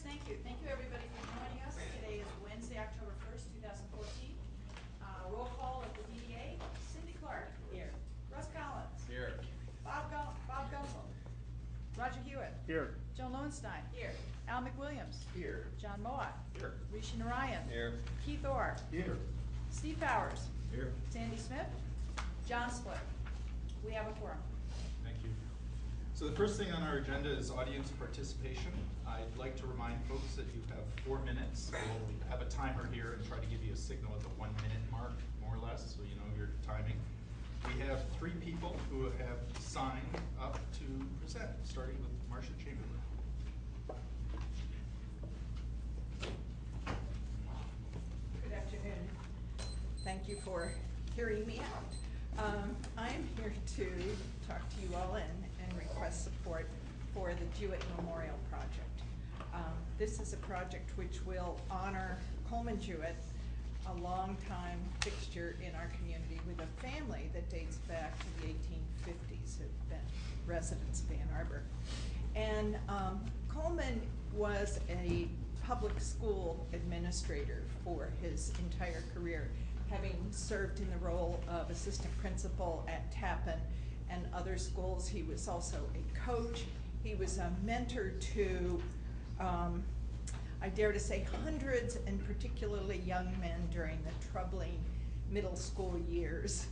thank you. Thank you, everybody, for joining us. Today is Wednesday, October 1st, 2014. Roll call of the DDA. Cindy Clark. Here. Russ Collins. Here. Bob Gunsel. Roger Hewitt. Here. Joan Lowenstein. Here. Al McWilliams. Here. John Moat. Here. Rishi Narayan. Here. Keith Orr. Here. Steve Powers. Here. Sandy Smith. John Split. We have a quorum. Thank you. So the first thing on our agenda is audience participation. I'd like to remind folks that you have 4 minutes. We'll have a timer here and try to give you a signal at the 1 minute mark, more or less, so you know your timing. We have 3 people who have signed up to present, starting with Marcia Chamberlain. Good afternoon. Thank you for hearing me out. I'm here to talk to you all and request support for the Jewett Memorial Project. This is a project which will honor Coleman Jewett, a longtime fixture in our community with a family that dates back to the 1850s, who've been residents of Ann Arbor. And Coleman was a public school administrator for his entire career, having served in the role of assistant principal at Tappan and other schools. He was also a coach. He was a mentor to, I dare to say, hundreds, and particularly young men during the troubling middle school years.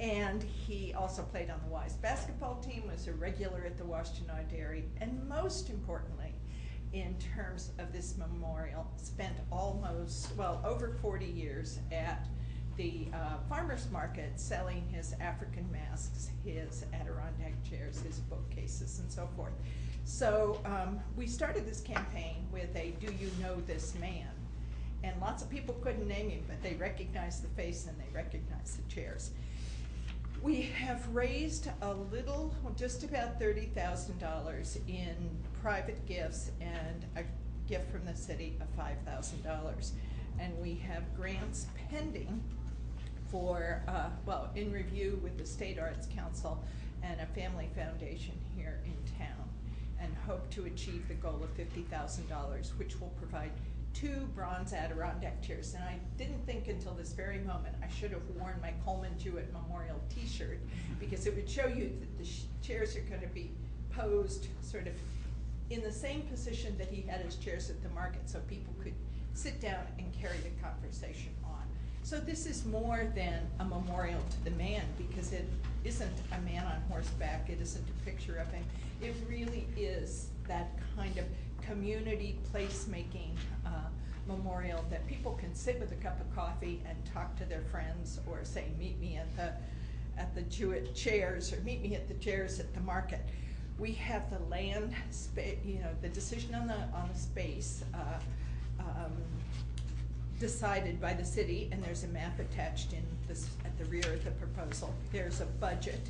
And he also played on the Wise basketball team, was a regular at the Washtenaw Dairy, and most importantly, in terms of this memorial, spent almost, well, over 40 years at the farmer's market selling his African masks, his Adirondack chairs, his bookcases, and so forth. So we started this campaign with a "Do you know this man?" And lots of people couldn't name him, but they recognized the face and they recognized the chairs. We have raised a little, just about $30,000 in private gifts and a gift from the city of $5,000. And we have grants pending for, well, in review with the State Arts Council and a family foundation here in town, and hope to achieve the goal of $50,000, which will provide 2 bronze Adirondack chairs. And I didn't think until this very moment I should have worn my Coleman Jewett Memorial t-shirt, because it would show you that the chairs are going to be posed sort of in the same position that he had his chairs at the market, so people could sit down and carry the conversation on. So this is more than a memorial to the man, because it isn't a man on horseback, it isn't a picture of him. It really is that kind of community placemaking memorial that people can sit with a cup of coffee and talk to their friends, or say, meet me at the Jewett chairs, or meet me at the chairs at the market. We have the land space, you know, the decision on the space decided by the city, and there's a map attached in this at the rear of the proposal. There's a budget,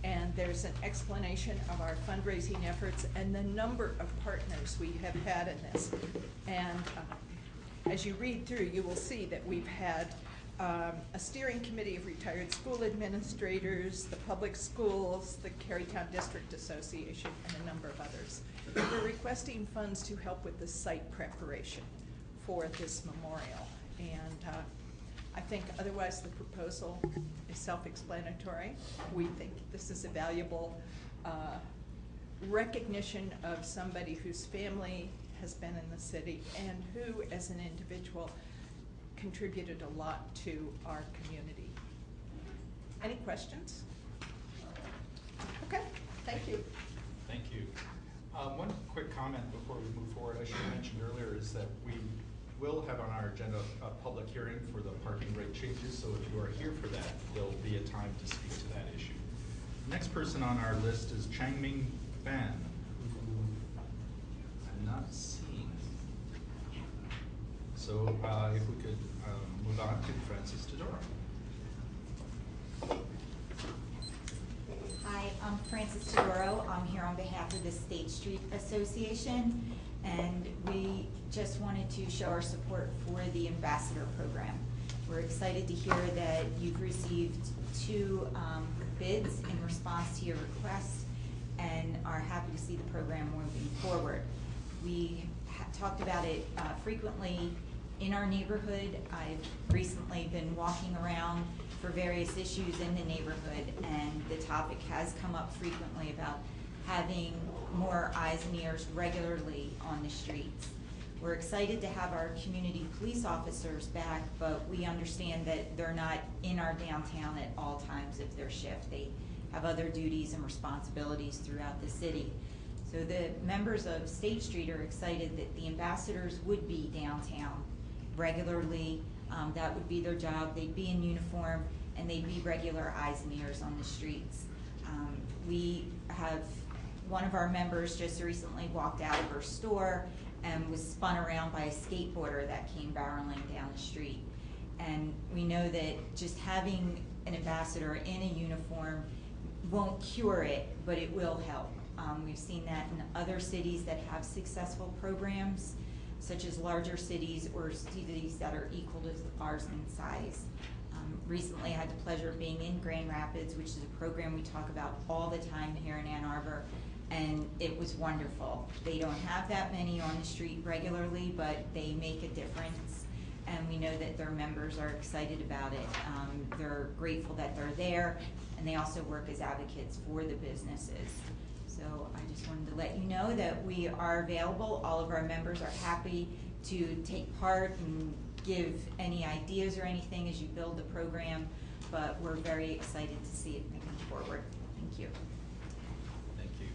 and there's an explanation of our fundraising efforts and the number of partners we have had in this. And as you read through, you will see that we've had a steering committee of retired school administrators, the public schools, the Carytown District Association, and a number of others. We're requesting funds to help with the site preparation for this memorial. And I think otherwise the proposal is self-explanatory. We think this is a valuable recognition of somebody whose family has been in the city and who, as an individual, contributed a lot to our community. Any questions? Okay, thank you. Thank you. One quick comment before we move forward. I should have mentioned earlier is that we will have on our agenda a public hearing for the parking rate changes, so if you are here for that, there'll be a time to speak to that issue. The next person on our list is Changming Fan, who I'm not seeing. So if we could move on to Francis Tedoro. Hi, I'm Francis Tedoro. I'm here on behalf of the State Street Association, and we just wanted to show our support for the Ambassador Program. We're excited to hear that you've received 2 bids in response to your request and are happy to see the program moving forward. We talked about it frequently in our neighborhood. I've recently been walking around for various issues in the neighborhood, and the topic has come up frequently about having more eyes and ears regularly on the streets. We're excited to have our community police officers back, but we understand that they're not in our downtown at all times of their shift. They have other duties and responsibilities throughout the city. So the members of State Street are excited that the ambassadors would be downtown regularly. That would be their job. They'd be in uniform, and they'd be regular eyes and ears on the streets. We have one of our members just recently walked out of her store and was spun around by a skateboarder that came barreling down the street. And we know that just having an ambassador in a uniform won't cure it, but it will help. We've seen that in other cities that have successful programs, such as larger cities or cities that are equal to ours in size. Recently I had the pleasure of being in Grand Rapids, which is a program we talk about all the time here in Ann Arbor, and it was wonderful. They don't have that many on the street regularly, but they make a difference, and we know that their members are excited about it. They're grateful that they're there, and they also work as advocates for the businesses. So I just wanted to let you know that we are available. All of our members are happy to take part and give any ideas or anything as you build the program, but we're very excited to see it moving forward. Thank you. Thank you.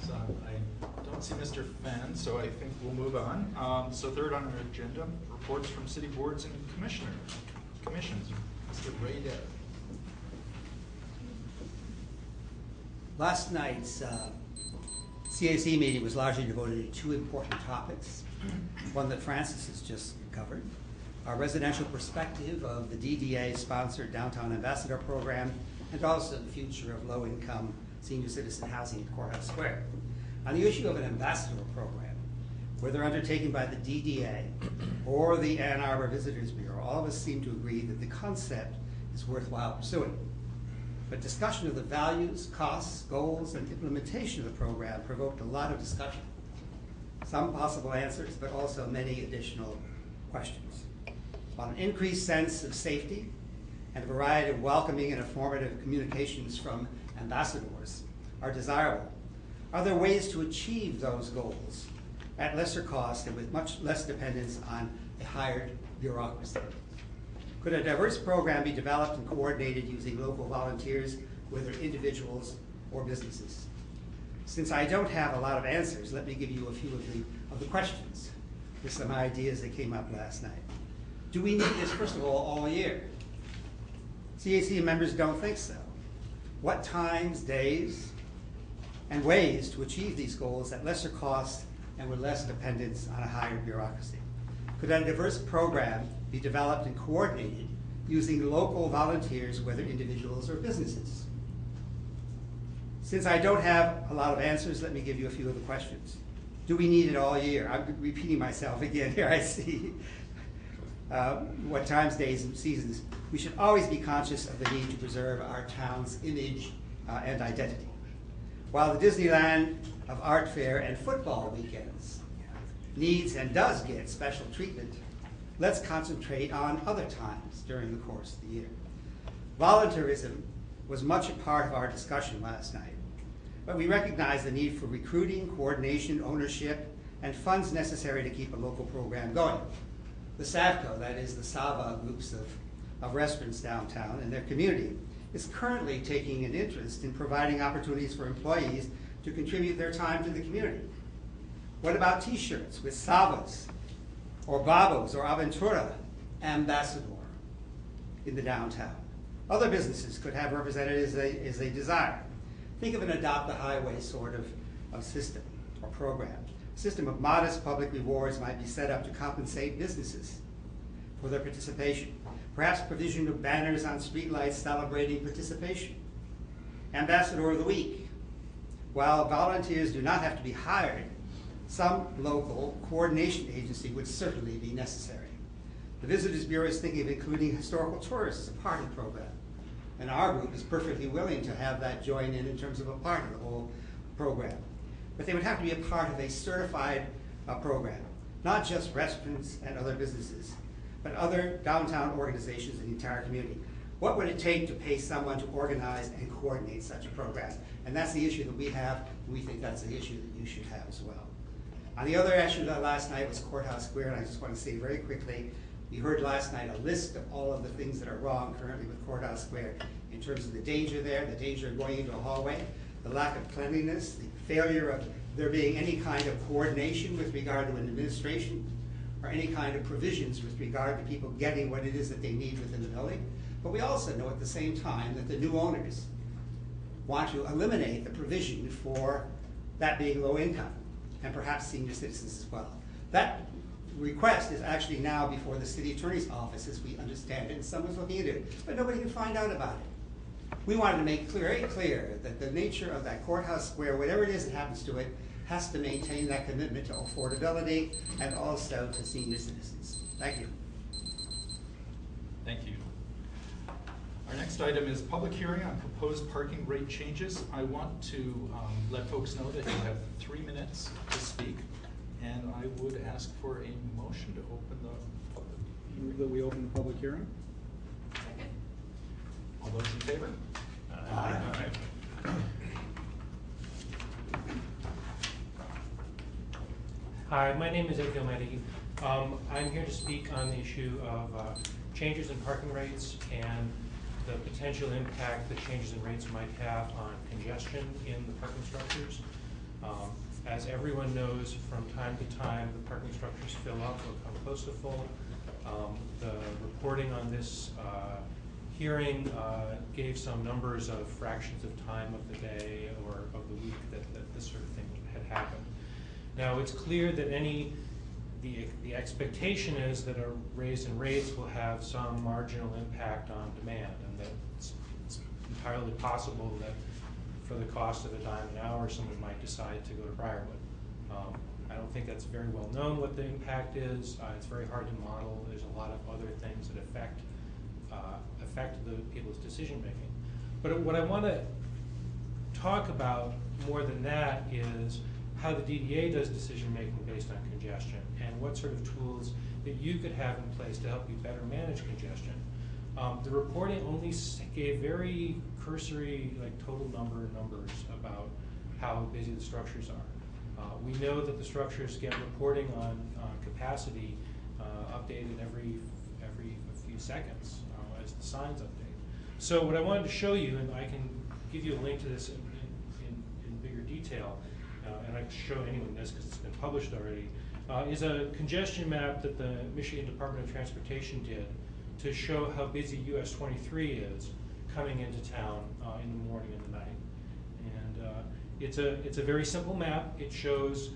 So I don't see Mr. Fenn, so I think we'll move on. So third on our agenda, reports from city boards and commissions. Mr. Ray Dev. Last night's CAC meeting was largely devoted to two important topics. One that Francis has just covered, our residential perspective of the DDA-sponsored Downtown Ambassador Program, and also the future of low-income senior citizen housing at Courthouse Square. On the issue of an ambassador program, whether undertaken by the DDA or the Ann Arbor Visitors Bureau, all of us seem to agree that the concept is worthwhile pursuing. But discussion of the values, costs, goals, and implementation of the program provoked a lot of discussion. Some possible answers, but also many additional questions. While an increased sense of safety and a variety of welcoming and informative communications from ambassadors are desirable, are there ways to achieve those goals at lesser cost and with much less dependence on a hired bureaucracy? Could a diverse program be developed and coordinated using local volunteers, whether individuals or businesses? Since I don't have a lot of answers, let me give you a few of the questions with some ideas that came up last night. Do we need this, first of all year? CAC members don't think so. What times, days, and ways to achieve these goals at lesser cost and with less dependence on a higher bureaucracy? Could a diverse program be developed and coordinated using local volunteers, whether individuals or businesses? Since I don't have a lot of answers, let me give you a few of the questions. Do we need it all year? I'm repeating myself again here, I see. What times, days, and seasons? We should always be conscious of the need to preserve our town's image and identity. While the Disneyland of art fair and football weekends needs and does get special treatment, let's concentrate on other times during the course of the year. Volunteerism was much a part of our discussion last night, but we recognize the need for recruiting, coordination, ownership, and funds necessary to keep a local program going. The SAVCO, that is the Sava groups of restaurants downtown and their community, is currently taking an interest in providing opportunities for employees to contribute their time to the community. What about t-shirts with Savas or Babos or Aventura Ambassador in the downtown? Other businesses could have representatives as they desire. Think of an adopt the highway sort of system or program. A system of modest public rewards might be set up to compensate businesses for their participation. Perhaps provision of banners on streetlights celebrating participation. Ambassador of the Week. While volunteers do not have to be hired, some local coordination agency would certainly be necessary. The Visitors Bureau is thinking of including historical tourists as a part of the program, and our group is perfectly willing to have that join in terms of a part of the whole program. but they would have to be a part of a certified program, not just restaurants and other businesses, but other downtown organizations in the entire community. What would it take to pay someone to organize and coordinate such a program? And that's the issue that we have, and we think that's the issue that you should have as well. On the other issue that last night was Courthouse Square, and I just want to say very quickly, we heard last night a list of all of the things that are wrong currently with Courthouse Square in terms of the danger there, the danger of going into a hallway, the lack of cleanliness, the failure of there being any kind of coordination with regard to an administration, or any kind of provisions with regard to people getting what it is that they need within the building. But we also know at the same time that the new owners want to eliminate the provision for that being low income, and perhaps senior citizens as well. That request is actually now before the city attorney's office, as we understand it, and someone's looking into it, but nobody can find out about it. We wanted to make very clear that the nature of that Courthouse Square, whatever it is that happens to it, has to maintain that commitment to affordability and also to senior citizens. Thank you. Thank you. Our next item is public hearing on proposed parking rate changes. I want to let folks know that you have 3 minutes to speak, and I would ask for a motion to open the public hearing. Move that we open the public hearing. Second? All those in favor? Aye. Hi, my name is Ed Gilmetti. I'm here to speak on the issue of changes in parking rates and the potential impact that changes in rates might have on congestion in the parking structures. As everyone knows, from time to time, the parking structures fill up or come close to full. The reporting on this hearing gave some numbers of fractions of time of the day or of the week that this sort of thing had happened. Now, it's clear that the expectation is that a raise in rates will have some marginal impact on demand, and that it's entirely possible that for the cost of a dime an hour, someone might decide to go to Briarwood. I don't think that's very well known what the impact is. It's very hard to model. There's a lot of other things that affect the people's decision making. But what I want to talk about more than that is how the DDA does decision making based on congestion, and what sort of tools that you could have in place to help you better manage congestion. The reporting only gave very cursory, like total numbers about how busy the structures are. We know that the structures get reporting on capacity updated every few seconds as the signs update. So what I wanted to show you, and I can give you a link to this in bigger detail, and I can show anyone this because it's been published already, is a congestion map that the Michigan Department of Transportation did to show how busy US 23 is coming into town in the morning and the night. And it's a very simple map. It shows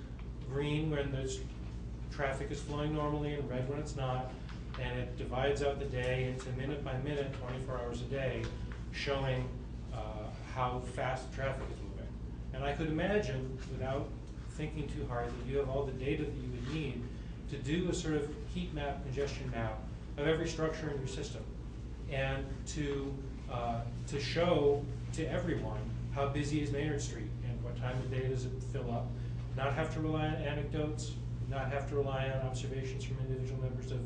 green when there's traffic is flowing normally and red when it's not, and it divides out the day into minute by minute, 24 hours a day, showing how fast the traffic is moving. And I could imagine, without thinking too hard, that you have all the data that you would need to do a sort of heat map, congestion map of every structure in your system, and to show to everyone how busy is Maynard Street and what time of day does it fill up. Not have to rely on anecdotes, not have to rely on observations from individual members of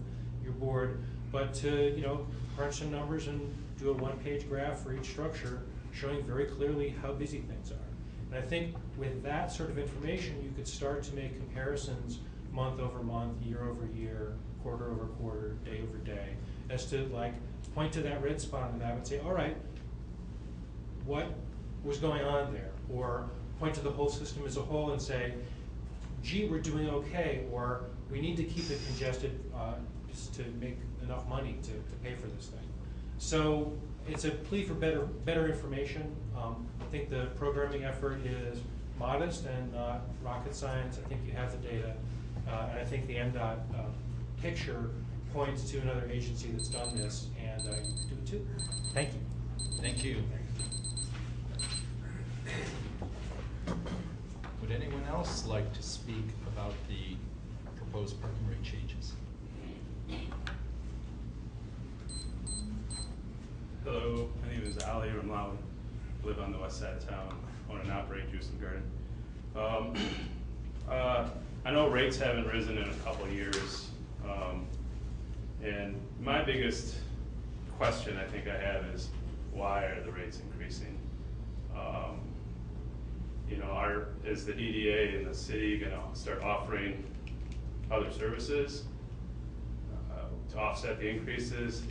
your board, but to crunch some numbers and do a one-page graph for each structure showing very clearly how busy things are. And I think with that sort of information, you could start to make comparisons month over month, year over year, quarter over quarter, day over day, as to point to that red spot on the map and say, all right, what was going on there? Or point to the whole system as a whole and say, gee, we're doing okay, or we need to keep it congested just to make enough money to pay for this thing. So it's a plea for better information. I think the programming effort is modest and not rocket science. I think you have the data, and I think the MDOT picture points to another agency that's done this, and you can do it too. Thank you. Thank you. Would anyone else like to speak about the proposed parking rate changes? Hello, my name is Ali Ramlawi. I live on the west side of town, own and operate Juice and Garden. I know rates haven't risen in a couple of years, and my biggest question I think I have is, why are the rates increasing? You know, is the DDA and the city gonna start offering other services to offset the increases?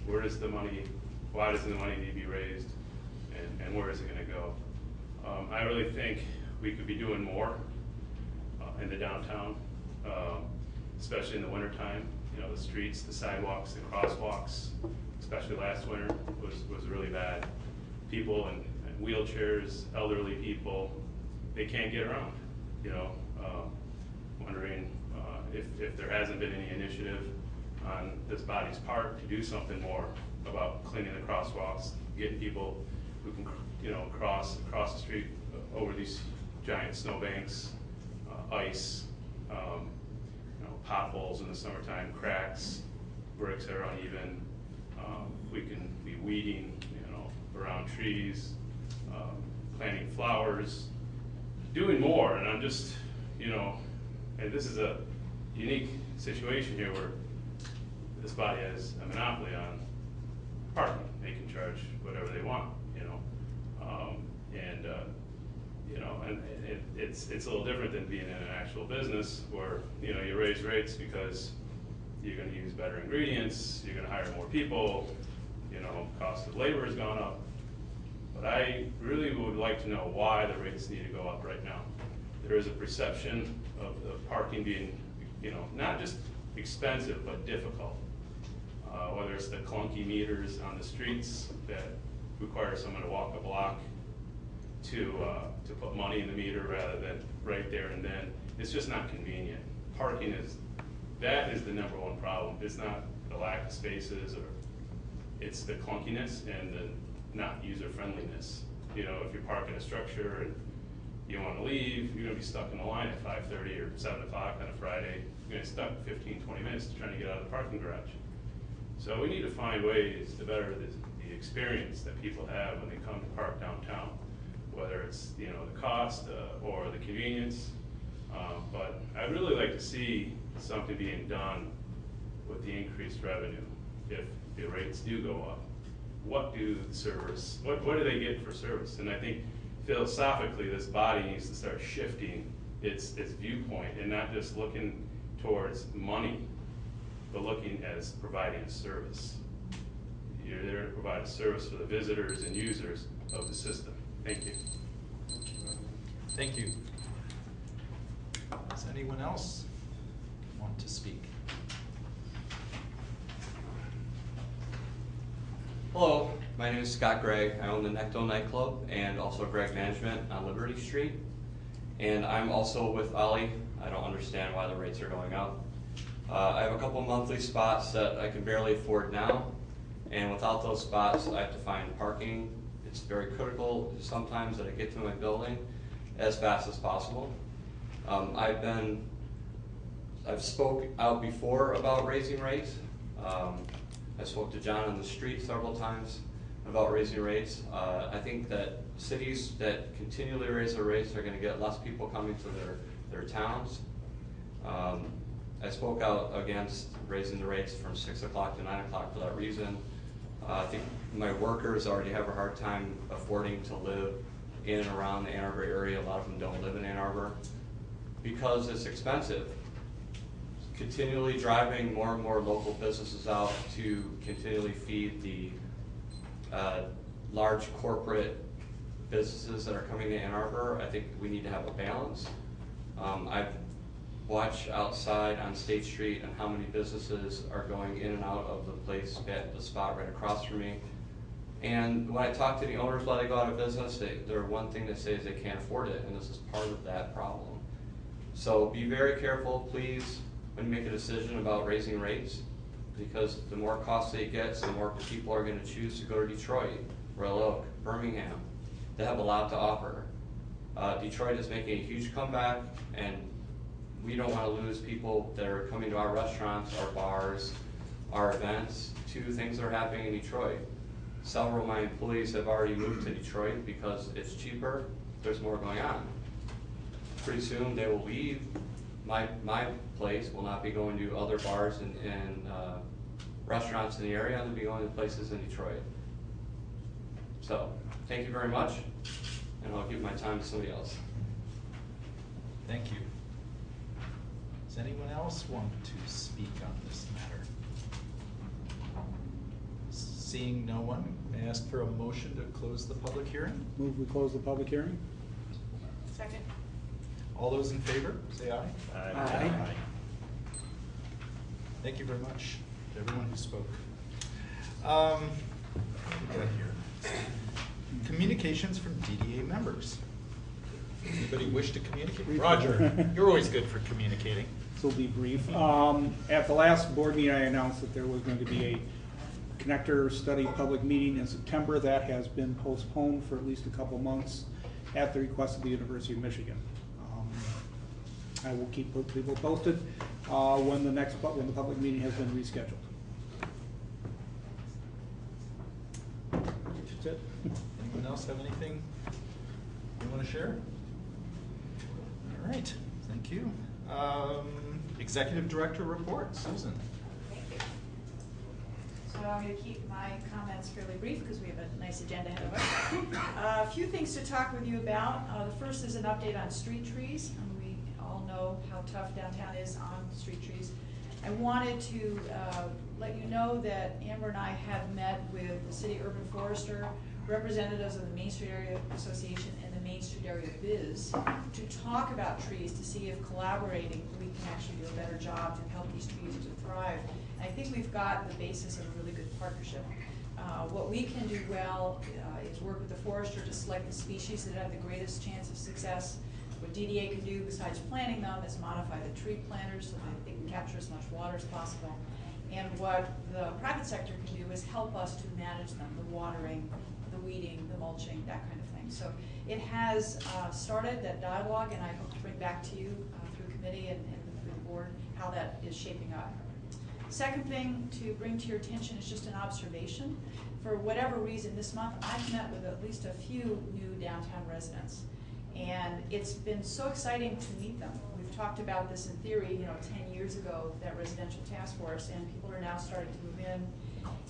Where does the money, why does the money need to be raised, and where is it gonna go? I really think we could be doing more in the downtown, especially in the wintertime. You know, the streets, the sidewalks, the crosswalks, especially last winter, was really bad. People in wheelchairs, elderly people, they can't get around, you know. Wondering if there hasn't been any initiative on this body's part to do something more about cleaning the crosswalks, getting people who can, you know, cross the street over these giant snowbanks, ice, you know, potholes in the summertime, cracks, bricks that are uneven. We can be weeding, you know, around trees, planting flowers, doing more. And I'm just, you know, and this is a unique situation here where this body has a monopoly on parking. They can charge whatever they want, you know. You know, and it's a little different than being in an actual business where, you know, you raise rates because you're gonna use better ingredients, you're gonna hire more people, you know, cost of labor has gone up. But I really would like to know why the rates need to go up right now. There is a perception of the parking being, you know, not just expensive, but difficult. Whether it's the clunky meters on the streets that require someone to walk a block to put money in the meter rather than right there and then. It's just not convenient. Parking that is the number one problem. It's not the lack of spaces, or it's the clunkiness and the not user-friendliness. You know, if you're parking a structure and you want to leave, you're going to be stuck in the line at 5:30 or 7 o'clock on a Friday. You're going to be stuck 15, 20 minutes trying to get out of the parking garage. So we need to find ways to better the experience that people have when they come to park downtown, whether it's, you know, the cost or the convenience. But I'd really like to see something being done with the increased revenue if the rates do go up. What do they get for service? And I think philosophically this body needs to start shifting its viewpoint and not just looking towards money, but looking as providing a service. You're there to provide a service for the visitors and users of the system. Thank you. Thank you. Does anyone else want to speak? Hello, my name is Scott Gregg. I own the Necto nightclub and also Gregg Management on Liberty Street. And I'm also with Ollie. I don't understand why the rates are going up. I have a couple monthly spots that I can barely afford now. And without those spots, I have to find parking. It's very critical sometimes that I get to my building as fast as possible. I've spoke out before about raising rates. I spoke to John on the street several times about raising rates. I think that cities that continually raise their rates are going to get less people coming to their towns. I spoke out against raising the rates from 6 o'clock to 9 o'clock for that reason. I think my workers already have a hard time affording to live in and around the Ann Arbor area. A lot of them don't live in Ann Arbor because it's expensive. Continually driving more and more local businesses out to continually feed the large corporate businesses that are coming to Ann Arbor. I think we need to have a balance. I've watched outside on State Street and how many businesses are going in and out of the place at the spot right across from me. And when I talk to the owners while they go out of business, their one thing they say is they can't afford it, and this is part of that problem. So be very careful, please, when you make a decision about raising rates, because the more costly it gets, the more people are going to choose to go to Detroit, Royal Oak, Birmingham. They have a lot to offer. Detroit is making a huge comeback, and we don't want to lose people that are coming to our restaurants, our bars, our events, to things that are happening in Detroit. Several of my employees have already moved to Detroit because it's cheaper, there's more going on. pretty soon they will leave. My place will not be going to other bars and restaurants in the area, and they'll be going to places in Detroit. So, thank you very much, and I'll give my time to somebody else. Thank you. Does anyone else want to speak on this matter? Seeing no one, may I ask for a motion to close the public hearing? Move we close the public hearing? Second. All those in favor, say aye. Aye. Thank you very much to everyone who spoke. What do we got here? Communications from DDA members. Anybody wish to communicate? Roger, you're always good for communicating. This will be brief. At the last board meeting, I announced that there was going to be a connector study public meeting in September. That has been postponed for at least a couple months at the request of the University of Michigan. I will keep people posted when the public meeting has been rescheduled. That's it. Anyone else have anything you want to share? All right, thank you. Executive Director report, Susan. Thank you. So I'm going to keep my comments fairly brief because we have a nice agenda ahead of us. A few things to talk with you about. The first is an update on street trees. We all know how tough downtown is on street trees. I wanted to let you know that Amber and I have met with the City Urban Forester, representatives of the Main Street Area Association and the Main Street Area Biz to talk about trees, to see if collaborating we can actually do a better job to help these trees to thrive. And I think we've got the basis of a really good partnership. What we can do well is work with the forester to select the species that have the greatest chance of success. What DDA can do besides planting them is modify the tree planters so that they can capture as much water as possible. And what the private sector can do is help us to manage them, the watering, the weeding, the mulching, that kind of thing. So it has started that dialogue, and I hope to bring back to you through committee and through the board how that is shaping up. Second thing to bring to your attention is just an observation. For whatever reason, this month I've met with at least a few new downtown residents. And it's been so exciting to meet them. We've talked about this in theory, 10 years ago, that residential task force, and people are now starting to move in.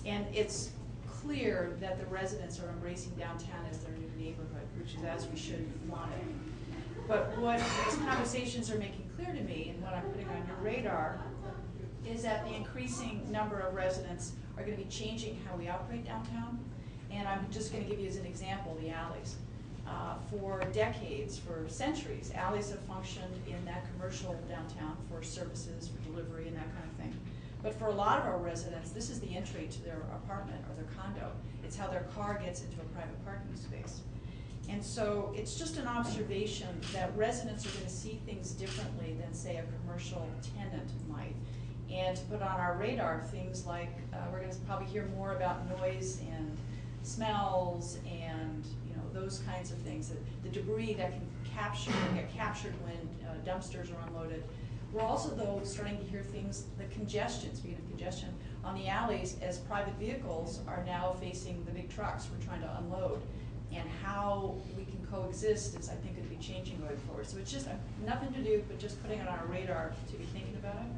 And it's clear that the residents are embracing downtown as their new neighborhood, which is as we should want it. But what these conversations are making clear to me, and what I'm putting on your radar, is that the increasing number of residents are going to be changing how we operate downtown. And I'm just going to give you as an example the alleys. For decades, for centuries, alleys have functioned in that commercial downtown for services, for delivery, and that kind of thing. But for a lot of our residents, this is the entry to their apartment or their condo. It's how their car gets into a private parking space. And so it's just an observation that residents are going to see things differently than, say, a commercial tenant might. And to put on our radar things like, we're going to probably hear more about noise and smells and those kinds of things, the debris that can get captured when dumpsters are unloaded. We're also, though, starting to hear things, the congestion, speaking of congestion, on the alleys as private vehicles are now facing the big trucks we're trying to unload. And how we can coexist is, I think, going to be changing going forward. So it's just nothing to do, but just putting it on our radar to be thinking about it.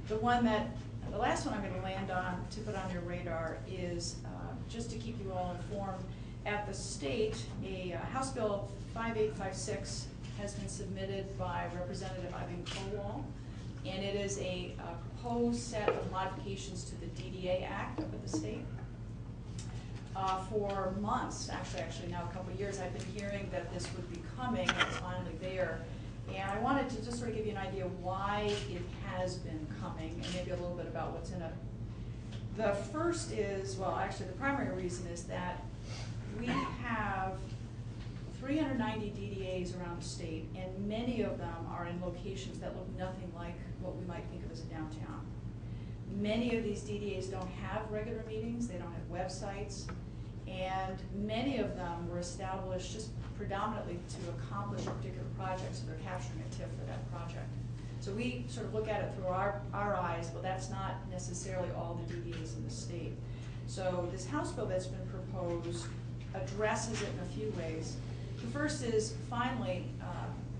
The last one I'm going to land on to put on your radar is just to keep you all informed. At the state, a House Bill 5856 has been submitted by Representative Eileen Kowal, and it is a proposed set of modifications to the DDA Act up at the state. For months, actually now a couple of years, I've been hearing that this would be coming, and it's finally there. And I wanted to just sort of give you an idea why it has been coming, and maybe a little bit about what's in it. The first is, well, actually the primary reason is that we have 390 DDAs around the state, and many of them are in locations that look nothing like what we might think of as a downtown. Many of these DDAs don't have regular meetings, they don't have websites, and many of them were established just predominantly to accomplish a particular project, so they're capturing a TIF for that project. So we sort of look at it through our eyes, well, that's not necessarily all the DDAs in the state. So this House bill that's been proposed addresses it in a few ways. The first is, finally,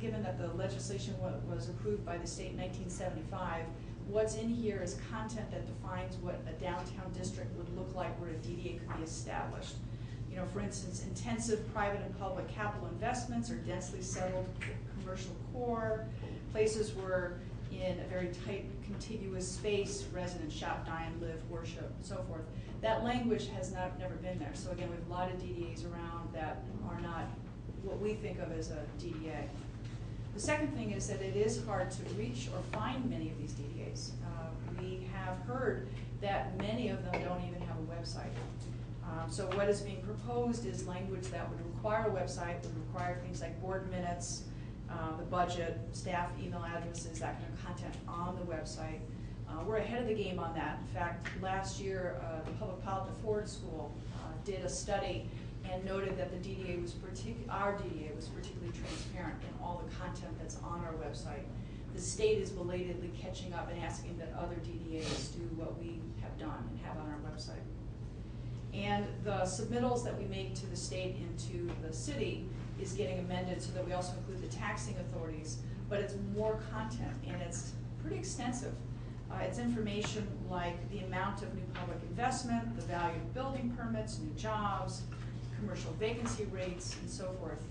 given that the legislation was approved by the state in 1975, what's in here is content that defines what a downtown district would look like where a DDA could be established. You know, for instance, intensive private and public capital investments or densely settled commercial core, places where in a very tight contiguous space, residents shop, dine, live, worship, and so forth. That language has never been there. So again, we have a lot of DDAs around that are not what we think of as a DDA. The second thing is that it is hard to reach or find many of these DDAs. We have heard that many of them don't even have a website. So what is being proposed is language that would require a website, would require things like board minutes, the budget, staff email addresses, that kind of content on the website. We're ahead of the game on that. In fact, last year, the Public Policy Ford School did a study and noted that the DDA was our DDA was particularly transparent in all the content that's on our website. The state is belatedly catching up and asking that other DDAs do what we have done and have on our website. And the submittals that we make to the state and to the city is getting amended so that we also include the taxing authorities, but it's more content and it's pretty extensive. It's information like the amount of new public investment, the value of building permits, new jobs, commercial vacancy rates, and so forth.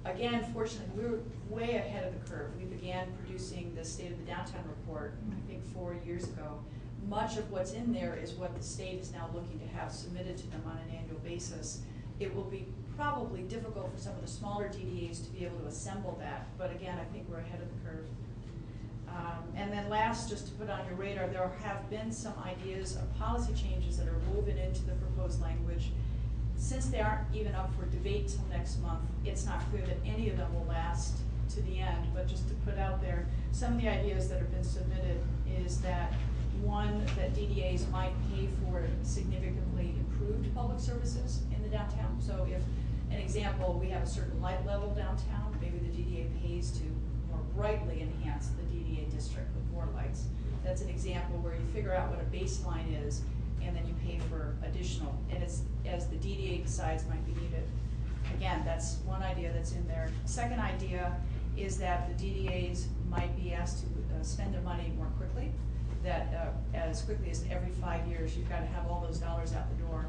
Again, fortunately, we were way ahead of the curve. We began producing the State of the Downtown report, I think 4 years ago. Much of what's in there is what the state is now looking to have submitted to them on an annual basis. It will be probably difficult for some of the smaller DDAs to be able to assemble that, but again, I think we're ahead of the curve. And then last, just to put on your radar, there have been some ideas of policy changes that are woven into the proposed language. Since they aren't even up for debate till next month, it's not clear that any of them will last to the end, but just to put out there, some of the ideas that have been submitted is that one, that DDAs might pay for significantly improved public services in the downtown. So if, an example, we have a certain light level downtown, maybe the DDA pays to more brightly enhance the DDA district with more lights. That's an example where you figure out what a baseline is and then you pay for additional, and it's as the DDA decides might be needed. Again, that's one idea that's in there. Second idea is that the DDAs might be asked to spend their money more quickly, that as quickly as every 5 years you've got to have all those dollars out the door.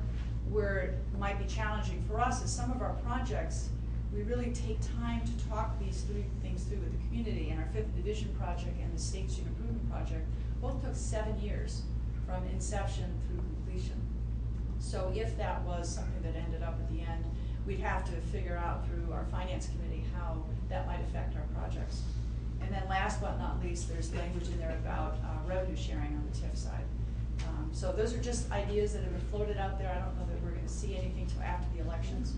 Where it might be challenging for us is some of our projects, we really take time to talk these three things through with the community, and our 5th Division project and the State Street Improvement Project both took 7 years from inception through completion. So if that was something that ended up at the end, we'd have to figure out through our finance committee how that might affect our projects. And then last but not least, there's language in there about revenue sharing on the TIF side. So those are just ideas that have been floated out there. I don't know that we're going to see anything till after the elections.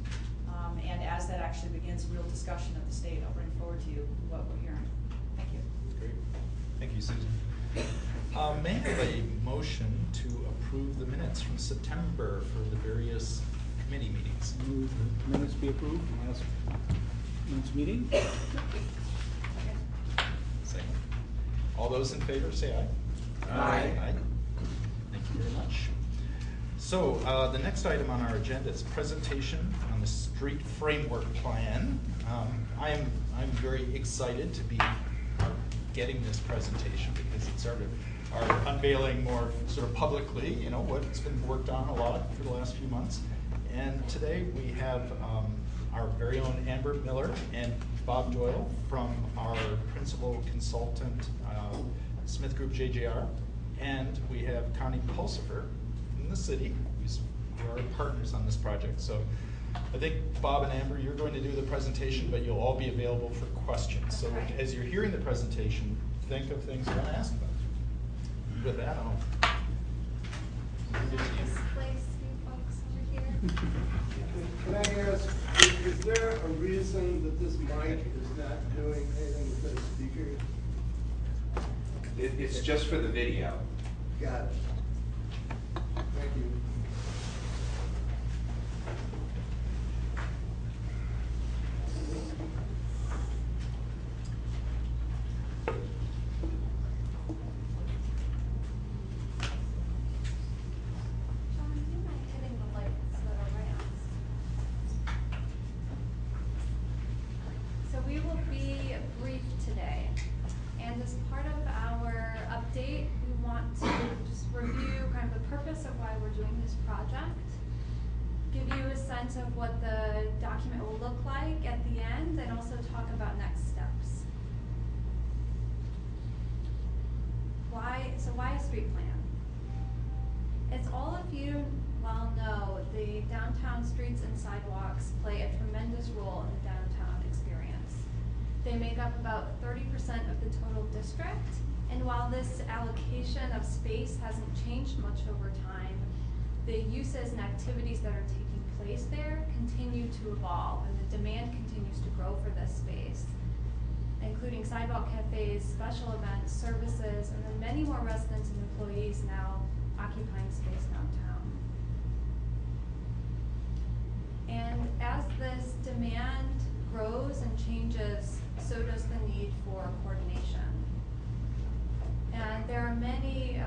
And as that actually begins real discussion at the state, I'll bring forward to you what we're hearing. Thank you. Great. Thank you, Susan. May I have a motion to approve the minutes from September for the various committee meetings? Move the minutes be approved from last month's meeting. Second. All those in favor say aye. Aye. Aye. Thank you very much. So the next item on our agenda is presentation on the street framework plan. I'm very excited to be getting this presentation because it's sort of our unveiling more sort of publicly, you know, what's been worked on a lot for the last few months. And today we have our very own Amber Miller and Bob Doyle from our principal consultant, Smith Group JJR, and we have Connie Pulsifer from the city, who are partners on this project. So I think Bob and Amber, you're going to do the presentation, but you'll all be available for questions. So as you're hearing the presentation, think of things you want to ask about. With that, I'll give it to you. Place you folks over here. Can I ask, is there a reason that this mic is not doing anything with the speaker? It's just for the video. Got it. Thank you. John, do you mind hitting the lights that are right on? So we will be brief today. And as part of our update, we want to just review kind of the purpose of why we're doing this project, give you a sense of what the document will look like at the end, and also talk about next steps. Why a street plan? As all of you well know, the downtown streets and sidewalks play a tremendous role in the downtown experience. They make up about 30% of the total district, and while this allocation of space hasn't changed much over time, the uses and activities that are taking place there continue to evolve, and the demand continues to grow for this space, including sidewalk cafes, special events, services, and then many more residents and employees now occupying space downtown. And as this demand grows and changes, so does the need for coordination. And there are many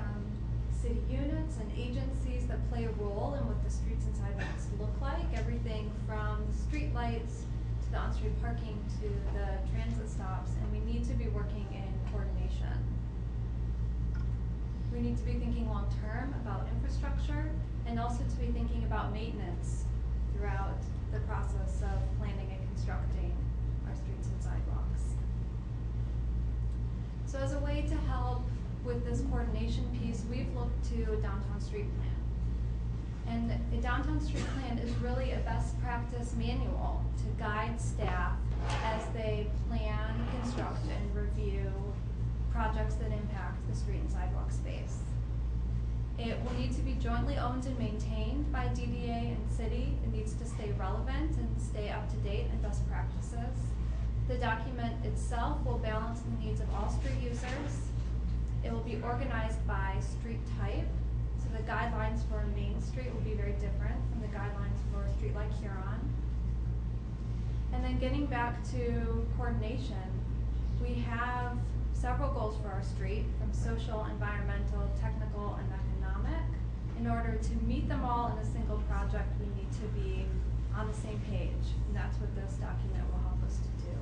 city units and agencies that play a role in what the streets and sidewalks look like, everything from street lights to the on-street parking to the transit stops, and we need to be working in coordination. We need to be thinking long-term about infrastructure, and also to be thinking about maintenance throughout the process of planning and constructing our streets and sidewalks. So as a way to help with this coordination piece, we've looked to a downtown street plan. And a downtown street plan is really a best practice manual to guide staff as they plan, construct, and review projects that impact the street and sidewalk space. It will need to be jointly owned and maintained by DDA and city. It needs to stay relevant and stay up to date in best practices. The document itself will balance the needs of all street users. It will be organized by street type. So the guidelines for Main Street will be very different from the guidelines for a street like Huron. And then getting back to coordination, we have several goals for our street, from social, environmental, technical, and economic. In order to meet them all in a single project, we need to be on the same page, and that's what this document will help us to do.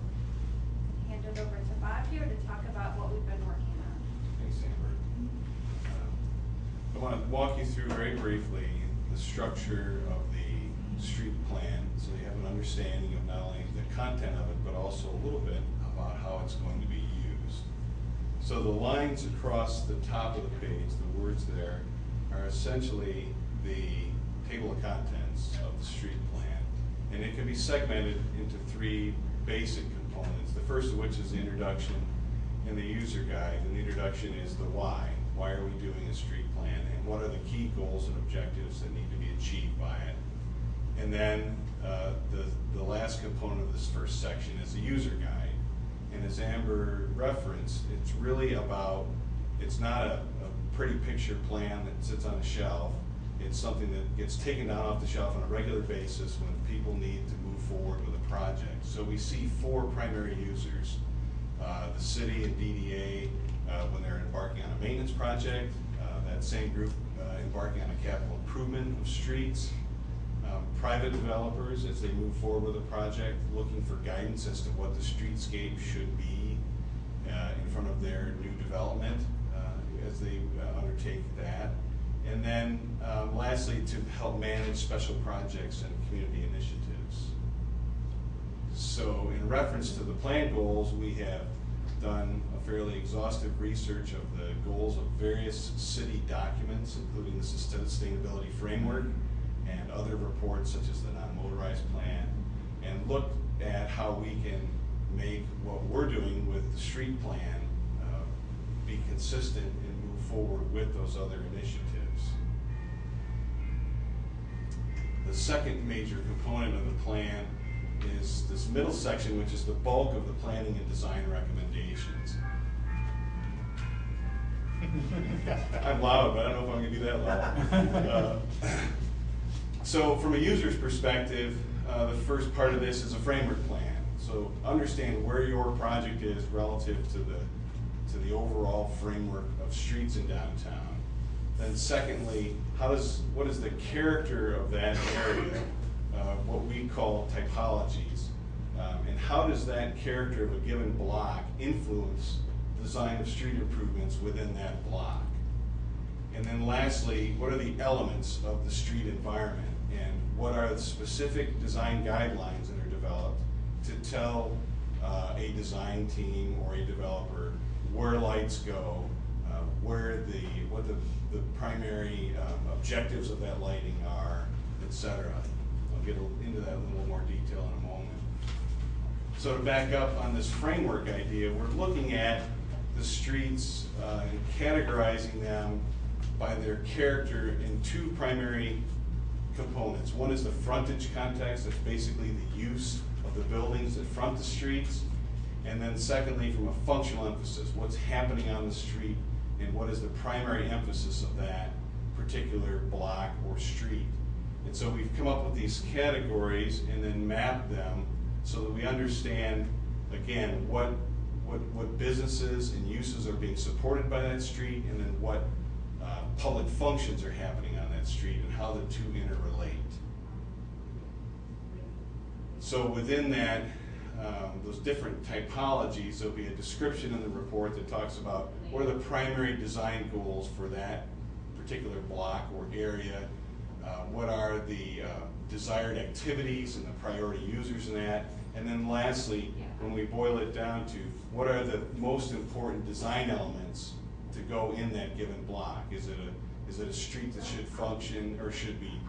Hand it over to Bob here to talk about what we've been working on. Thanks, Amber. I want to walk you through very briefly the structure of the street plan, so you have an understanding of not only the content of it, but also a little bit about how it's going to be used. So the lines across the top of the page, the words there, are essentially the table of contents of the street plan. And it can be segmented into three basic components. The first of which is the introduction and the user guide. And the introduction is the why. Why are we doing a street plan? And what are the key goals and objectives that need to be achieved by it? And then the last component of this first section is the user guide. And as Amber referenced, it's really about, it's not a pretty picture plan that sits on a shelf. It's something that gets taken down off the shelf on a regular basis when people need to move forward with a project. So we see four primary users. The city and DDA when they're embarking on a maintenance project, that same group embarking on a capital improvement of streets, private developers as they move forward with a project, looking for guidance as to what the streetscape should be in front of their new development as they undertake that. And then lastly, to help manage special projects and community initiatives. So in reference to the plan goals, we have done a fairly exhaustive research of the goals of various city documents, including the sustainability framework and other reports such as the non-motorized plan, and looked at how we can make what we're doing with the street plan be consistent and move forward with those other initiatives. The second major component of the plan is this middle section, which is the bulk of the planning and design recommendations. I'm loud, but I don't know if I'm going to be that loud. So from a user's perspective, the first part of this is a framework plan. So understand where your project is relative to the overall framework of streets in downtown. Then secondly, what is the character of that area, what we call typologies, and how does that character of a given block influence design of street improvements within that block? And then lastly, what are the elements of the street environment? And what are the specific design guidelines that are developed to tell a design team or a developer where lights go, what the primary objectives of that lighting are, etc. I'll get into that in a little more detail in a moment. So to back up on this framework idea, we're looking at the streets and categorizing them by their character in two primary components. One is the frontage context, that's basically the use of the buildings that front the streets. And then secondly, from a functional emphasis, what's happening on the street and what is the primary emphasis of that particular block or street. And so we've come up with these categories and then mapped them so that we understand, again, what businesses and uses are being supported by that street, and then what public functions are happening on that street and how the two interrelate. So within that, those different typologies, there'll be a description in the report that talks about what are the primary design goals for that particular block or area, what are the desired activities and the priority users in that, and then lastly, when we boil it down to what are the most important design elements to go in that given block. Is it a street that should function or should be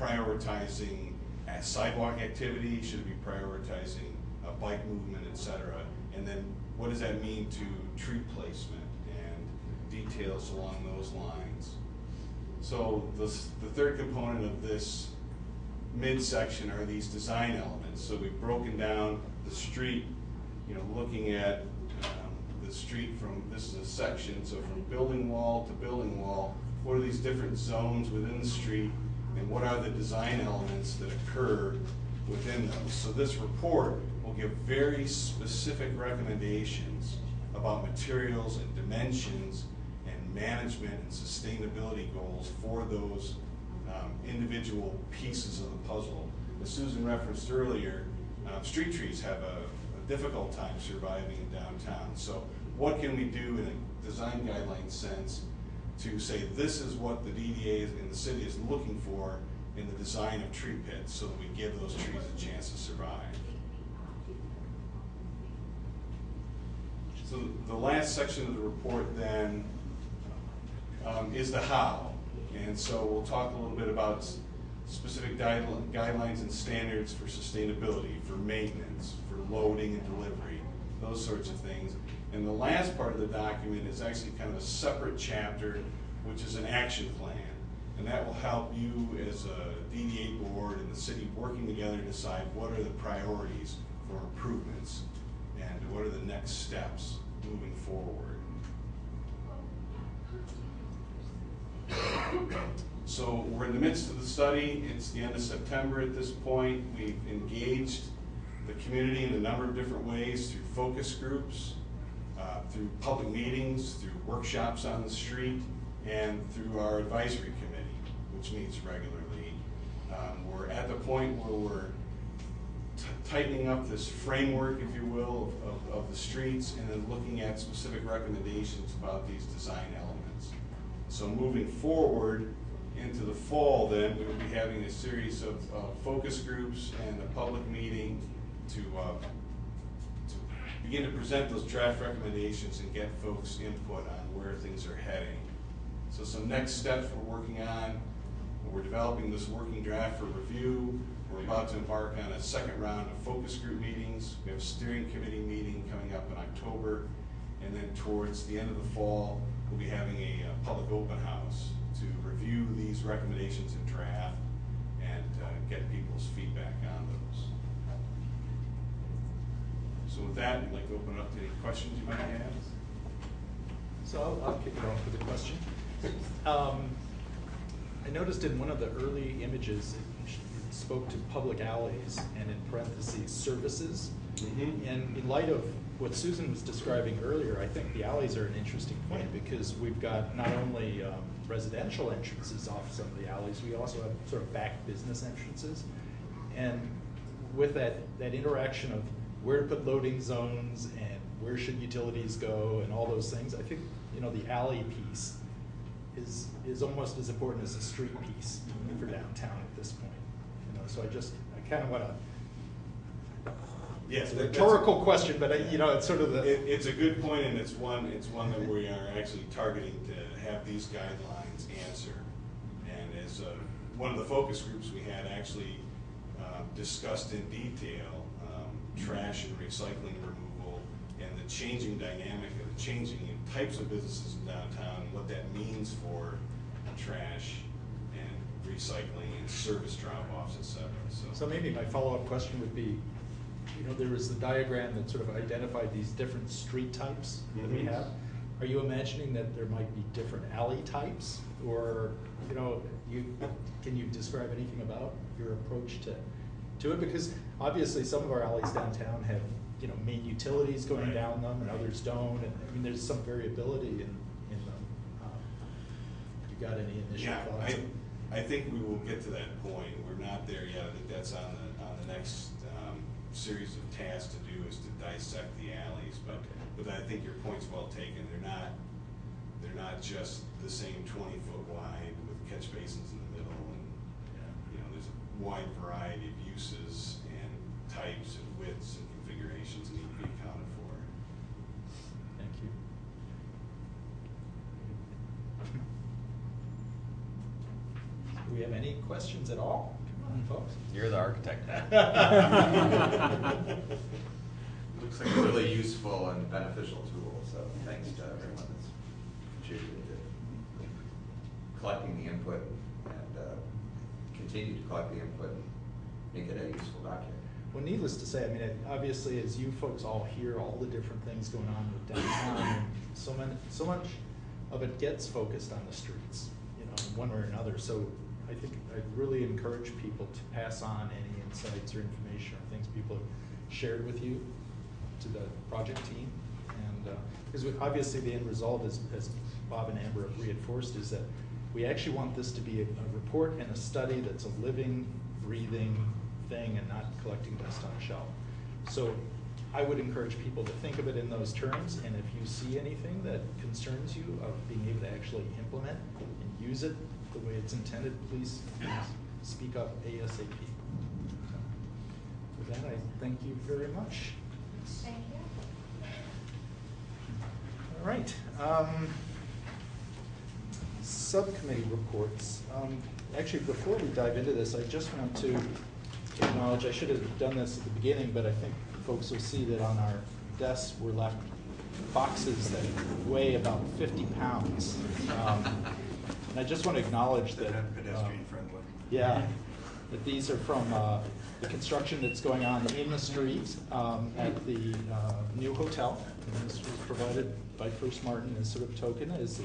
prioritizing sidewalk activity? Should it be prioritizing bike movement, etc.? And then what does that mean to tree placement and details along those lines? So the third component of this midsection are these design elements. So we've broken down the street, looking at the street from, this is a section, so from building wall to building wall, what are these different zones within the street, and what are the design elements that occur within those? So this report will give very specific recommendations about materials and dimensions and management and sustainability goals for those individual pieces of the puzzle. As Susan referenced earlier, street trees have a difficult time surviving in downtown. So what can we do in a design guideline sense to say this is what the DDA and the city is looking for in the design of tree pits so that we give those trees a chance to survive? So the last section of the report then is the how. And so we'll talk a little bit about specific guidelines and standards for sustainability, for maintenance, for loading and delivery, those sorts of things. And the last part of the document is actually kind of a separate chapter, which is an action plan. And that will help you as a DDA board and the city working together decide what are the priorities for improvements and what are the next steps moving forward. So we're in the midst of the study. It's the end of September at this point. We've engaged the community in a number of different ways through focus groups, through public meetings, through workshops on the street, and through our advisory committee, which meets regularly. We're at the point where we're tightening up this framework, if you will, of the streets, and then looking at specific recommendations about these design elements. So moving forward into the fall, then, we will be having a series of focus groups and a public meeting to begin to present those draft recommendations and get folks' input on where things are heading. So some next steps we're working on. We're developing this working draft for review. We're about to embark on a second round of focus group meetings. We have a steering committee meeting coming up in October. And then towards the end of the fall, we'll be having a public open house to review these recommendations in draft and get people's feedback on those. So with that, we'd like to open it up to any questions you might have. So I'll kick it off with a question. I noticed in one of the early images it spoke to public alleys and in parentheses services. Mm-hmm. And in light of what Susan was describing earlier, I think the alleys are an interesting point because we've got not only residential entrances off some of the alleys, we also have sort of back business entrances. And with that interaction of where to put loading zones and where should utilities go and all those things, I think, you know, the alley piece is almost as important as the street piece for downtown at this point. You know, so I kind of want to. Yes, It's a rhetorical question, but you know, it's sort of the. It's a good point, and it's one that we are actually targeting to have these guidelines answer. And as one of the focus groups we had actually discussed in detail trash and recycling removal and the changing dynamic of the changing types of businesses in downtown and what that means for trash and recycling and service drop-offs, et cetera. So maybe my follow-up question would be, you know, there was the diagram that sort of identified these different street types that we have. Are you imagining that there might be different alley types? Or, you know, can you describe anything about your approach to it? Because obviously some of our alleys downtown have, you know, main utilities going down them and others don't. And I mean, there's some variability in them. You got any initial thoughts? I think we will get to that point. We're not there yet. I think that's on the next series of tasks to do, is to dissect the alleys. But I think your point's well taken. They're not just the same 20-foot wide with catch basins in the middle, and you know, there's a wide variety of uses and types and widths and configurations that need to be accounted for. Thank you. Do we have any questions at all? Come on, folks. You're the architect. Looks like a really useful and beneficial tool, so thanks to everyone that's contributed to collecting the input and continue to collect the input and make it a useful document. Well, needless to say, I mean, obviously, as you folks all hear all the different things going on with downtown, so much of it gets focused on the streets, you know, in one way or another. So I think I'd really encourage people to pass on any insights or information or things people have shared with you to the project team. And because obviously the end result is, as Bob and Amber have reinforced, is that we actually want this to be a report and a study that's a living, breathing thing and not collecting dust on a shelf. So I would encourage people to think of it in those terms, and if you see anything that concerns you of being able to actually implement and use it the way it's intended, please speak up ASAP. So, with that, I thank you very much. Thank you. All right. Subcommittee reports. Actually, before we dive into this, I just want to acknowledge, I should have done this at the beginning, but I think folks will see that on our desks were left boxes that weigh about 50 pounds. And I just want to acknowledge that pedestrian friendly. Yeah, that these are from the construction that's going on in the street at the new hotel. And this was provided by First Martin as sort of token, as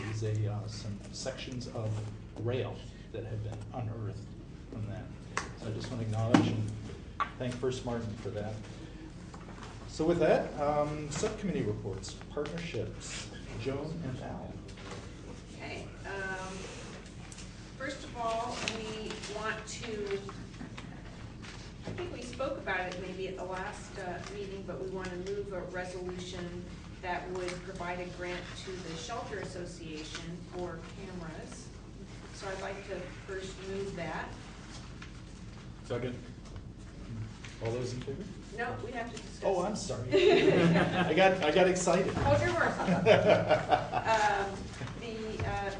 some sections of rail that have been unearthed from that. So I just want to acknowledge and thank First Martin for that. So with that, subcommittee reports, partnerships, Joan and Al. Okay. First of all, we want to, I think we spoke about it maybe at the last meeting, but we want to move a resolution that would provide a grant to the Shelter Association for cameras. So I'd like to first move that. Second. All those in favor? No, we have to discuss. Oh, I'm sorry. I got excited. Hold your horses.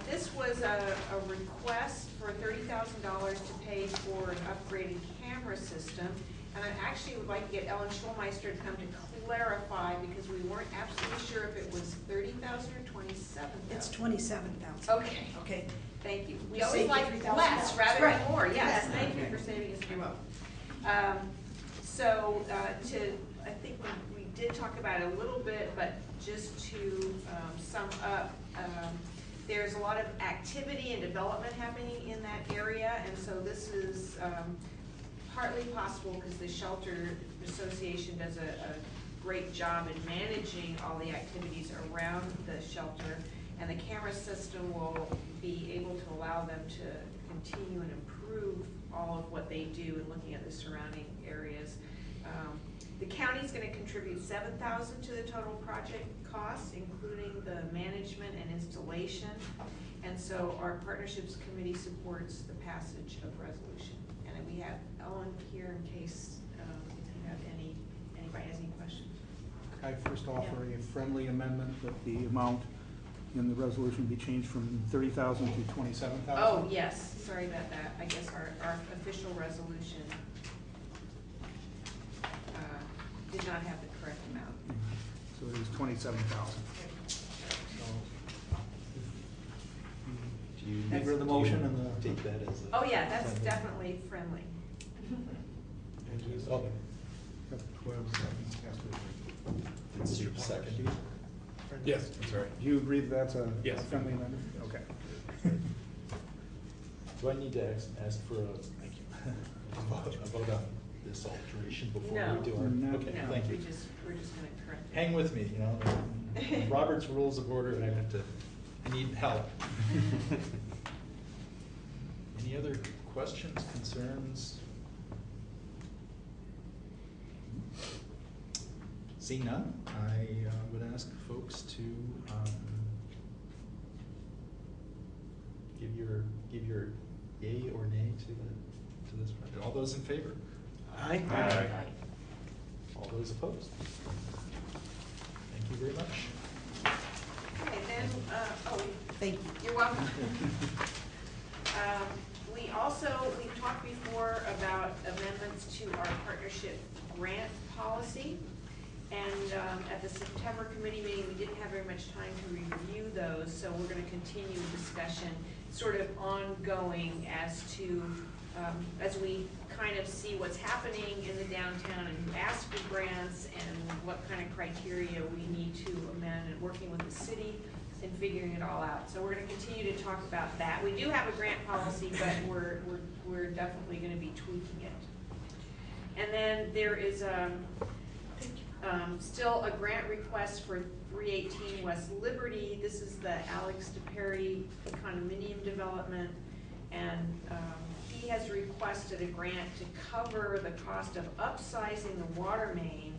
This was a request for $30,000 to pay for an upgraded camera system. And I actually would like to get Ellen Schulmeister to come to clarify, because we weren't absolutely sure if it was $30,000 or $27,000. It's $27,000. Okay. Okay. Thank you. We You always saved like $3,000. less rather Right. than more. Yes, Yes. thank you for saving us money. So I think we did talk about it a little bit, but just to sum up, there's a lot of activity and development happening in that area, and so this is partly possible because the Shelter Association does a great job in managing all the activities around the shelter, and the camera system will be able to allow them to continue and improve all of what they do in looking at the surrounding areas. The county's gonna contribute $7,000 to the total project costs, including the management and installation. And so our partnerships committee supports the passage of resolution. And then we have Ellen here in case if you have anybody has any questions. I first offer a friendly amendment that the amount in the resolution be changed from 30,000 to 27,000. Oh, yes, sorry about that. I guess our official resolution did not have the correct amount. So it is 27,000. Do you Favor of the motion and the. take that as a? Oh, yeah, that's definitely friendly. Oh, It's your second. Yes, I'm sorry. Do you agree that that's a Yes. friendly amendment? Okay. Do I need to ask for a, thank you, a vote on this alteration before No. we do our, No. okay, No, thank you. we're just gonna correct it. Hang with me, you know, Robert's Rules of Order, and I need help. Any other questions, concerns? Seeing none, I would ask folks to give your yay or nay to this project. All those in favor? Aye. Aye. All those opposed? Thank you very much. Okay, then, Thank you. you're welcome. We've talked before about amendments to our partnership grant policy. And at the September committee meeting, we didn't have very much time to review those, so we're gonna continue discussion sort of ongoing as to, as we kind of see what's happening in the downtown and who asks for grants and what kind of criteria we need to amend and working with the city and figuring it all out. So we're gonna continue to talk about that. We do have a grant policy, but we're definitely gonna be tweaking it. And then there is still a grant request for 318 West Liberty. This is the Alex DePerry condominium development. And he has requested a grant to cover the cost of upsizing the water main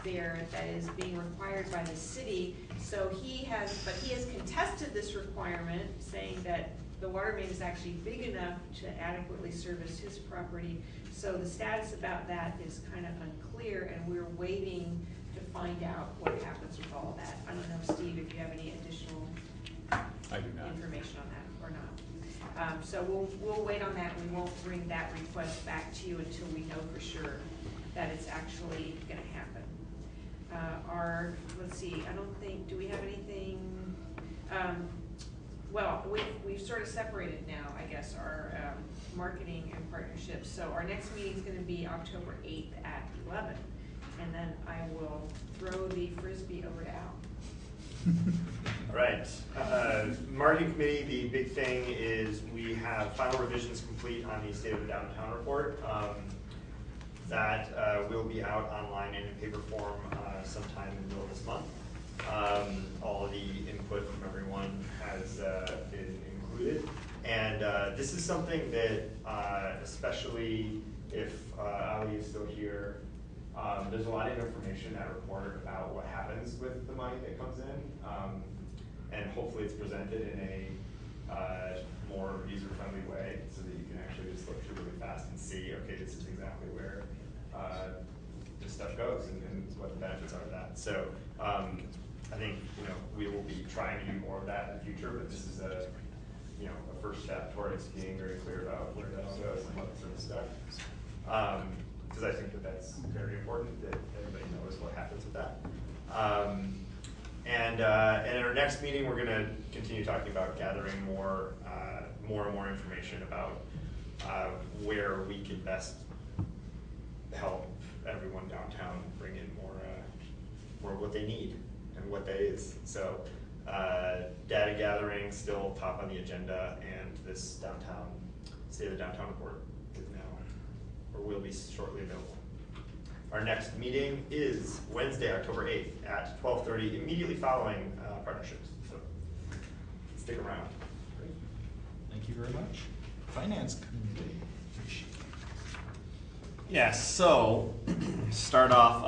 there that is being required by the city. So he has contested this requirement, saying that the water main is actually big enough to adequately service his property. So the status about that is kind of unclear, and we're waiting to find out what happens with all of that. I don't know, Steve, if you have any additional information on that or not. So we'll wait on that. We won't bring that request back to you until we know for sure that it's actually gonna happen. Let's see, I don't think, do we have anything? Well, we've sort of separated now, I guess, our marketing and partnerships. So our next meeting is gonna be October 8th at 11. And then I will throw the Frisbee over to Al. All right, marketing committee, the big thing is we have final revisions complete on the State of the Downtown report. That will be out online and in paper form sometime in the middle of this month. All of the input from everyone has been included. And this is something that, especially if Ali is still here, there's a lot of information in that report about what happens with the money that comes in. And hopefully it's presented in a more user-friendly way so that you can actually just look through really fast and see, okay, this is exactly where this stuff goes and what the benefits are of that. So I think, we will be trying to do more of that in the future, but this is a first step towards being very clear about where that all goes and what sort of stuff. Because I think that that's very important that everybody knows what happens with that. And in our next meeting, we're going to continue talking about gathering more and more information about where we can best help everyone downtown bring in more what they need and what that is. So data gathering still top on the agenda, and this State of the Downtown report is now, or will be shortly available. Our next meeting is Wednesday, October 8th at 12:30, immediately following partnerships. So stick around. Great. Thank you very much. Finance committee. Yes, so start off,